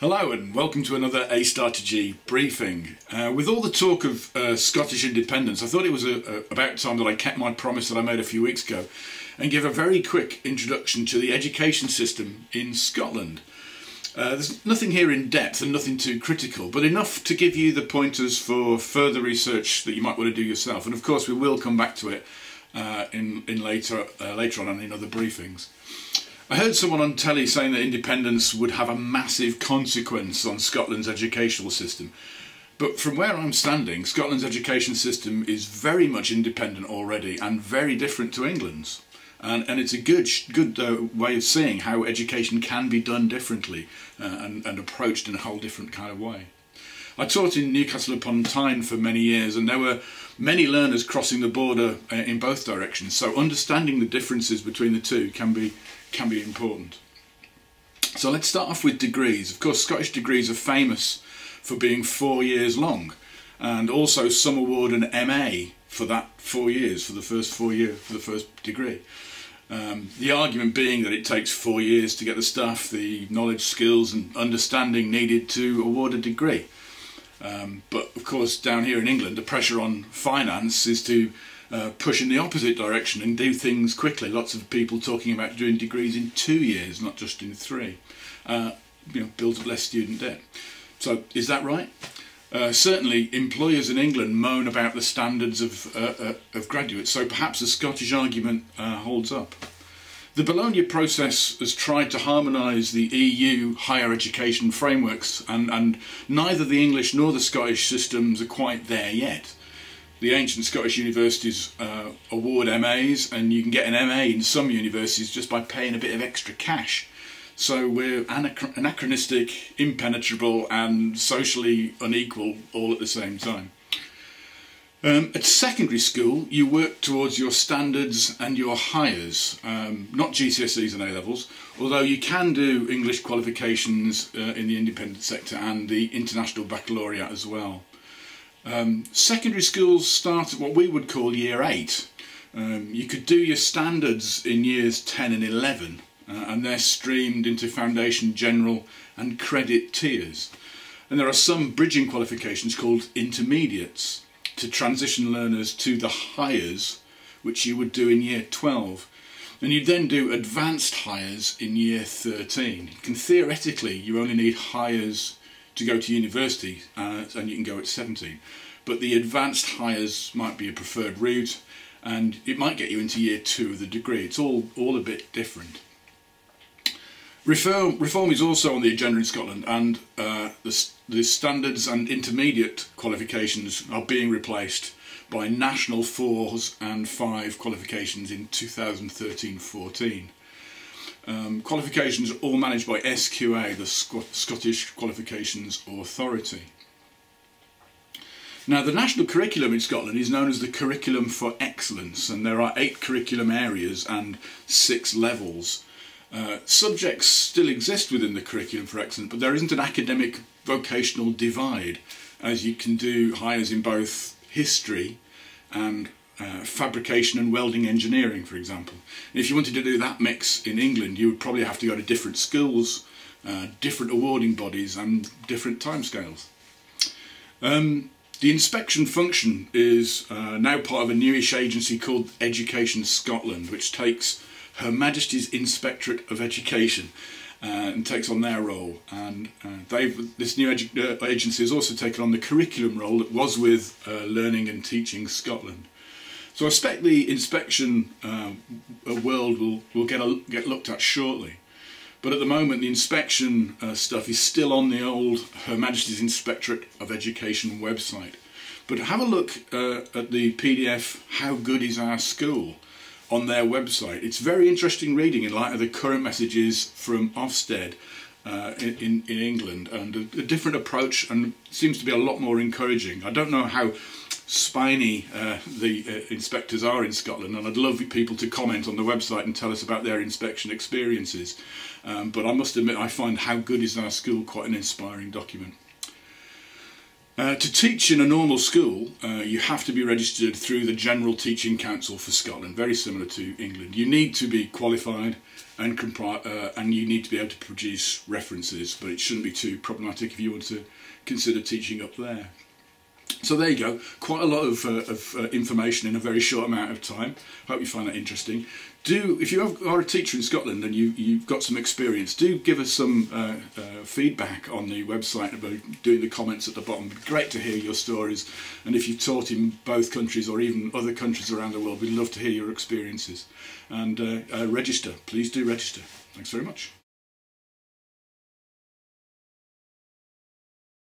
Hello and welcome to another A Starter G briefing. With all the talk of Scottish independence, I thought it was about time that I kept my promise that I made a few weeks ago and give a very quick introduction to the education system in Scotland. There's nothing here in depth and nothing too critical, but enough to give you the pointers for further research that you might want to do yourself. And of course we will come back to it later on and in other briefings. I heard someone on telly saying that independence would have a massive consequence on Scotland's educational system. But from where I'm standing, Scotland's education system is very much independent already and very different to England's. And it's a good way of seeing how education can be done differently and approached in a whole different kind of way. I taught in Newcastle upon Tyne for many years, and there were many learners crossing the border in both directions, so understanding the differences between the two can be important. So let's start off with degrees. Of course, Scottish degrees are famous for being 4 years long, and also some award an MA for that 4 years, for the first degree. The argument being that it takes 4 years to get the stuff, the knowledge, skills and understanding needed to award a degree. But of course down here in England the pressure on finance is to push in the opposite direction and do things quickly. Lots of people talking about doing degrees in 2 years, not just in 3. Build up less student debt. So is that right? Certainly employers in England moan about the standards of graduates, so perhaps the Scottish argument holds up. The Bologna process has tried to harmonise the EU higher education frameworks, and neither the English nor the Scottish systems are quite there yet. The ancient Scottish universities award MAs, and you can get an MA in some universities just by paying a bit of extra cash. So we're anachronistic, impenetrable and socially unequal all at the same time. At secondary school you work towards your standards and your hires, not GCSEs and A-levels, although you can do English qualifications in the independent sector and the international baccalaureate as well. Secondary schools start at what we would call year 8. You could do your standards in years 10 and 11 and they're streamed into foundation, general and credit tiers. And there are some bridging qualifications called intermediates to transition learners to the hires, which you would do in year 12. And you then do advanced hires in year 13. Theoretically, you only need hires to go to university, and you can go at 17. But the advanced hires might be a preferred route, and it might get you into year 2 of the degree. It's all a bit different. Reform is also on the agenda in Scotland, and the standards and intermediate qualifications are being replaced by national 4s and 5 qualifications in 2013-14. Qualifications are all managed by SQA, the Scottish Qualifications Authority. Now, the national curriculum in Scotland is known as the Curriculum for Excellence, and there are 8 curriculum areas and 6 levels. Subjects still exist within the Curriculum for Excellence, but there isn't an academic vocational divide, as you can do hires in both history and fabrication and welding engineering, for example. And if you wanted to do that mix in England, you would probably have to go to different schools, different awarding bodies and different timescales. The inspection function is now part of a newish agency called Education Scotland, which takes Her Majesty's Inspectorate of Education and takes on their role. And this new agency has also taken on the curriculum role that was with Learning and Teaching Scotland. So I expect the inspection world will get looked at shortly. But at the moment the inspection stuff is still on the old Her Majesty's Inspectorate of Education website. But have a look at the PDF How Good Is Our School on their website. It's very interesting reading in light of the current messages from Ofsted in England, and a different approach, and seems to be a lot more encouraging. I don't know how spiny the inspectors are in Scotland, and I'd love people to comment on the website and tell us about their inspection experiences. But I must admit I find How Good Is Our School quite an inspiring document. To teach in a normal school, you have to be registered through the General Teaching Council for Scotland, very similar to England. You need to be qualified and you need to be able to produce references, but it shouldn't be too problematic if you want to consider teaching up there. So there you go, quite a lot of information in a very short amount of time. Hope you find that interesting. If you are a teacher in Scotland and you've got some experience, do give us some feedback on the website about doing the comments at the bottom. It'd be great to hear your stories, and if you've taught in both countries or even other countries around the world, we'd love to hear your experiences. And register, please do register. Thanks very much.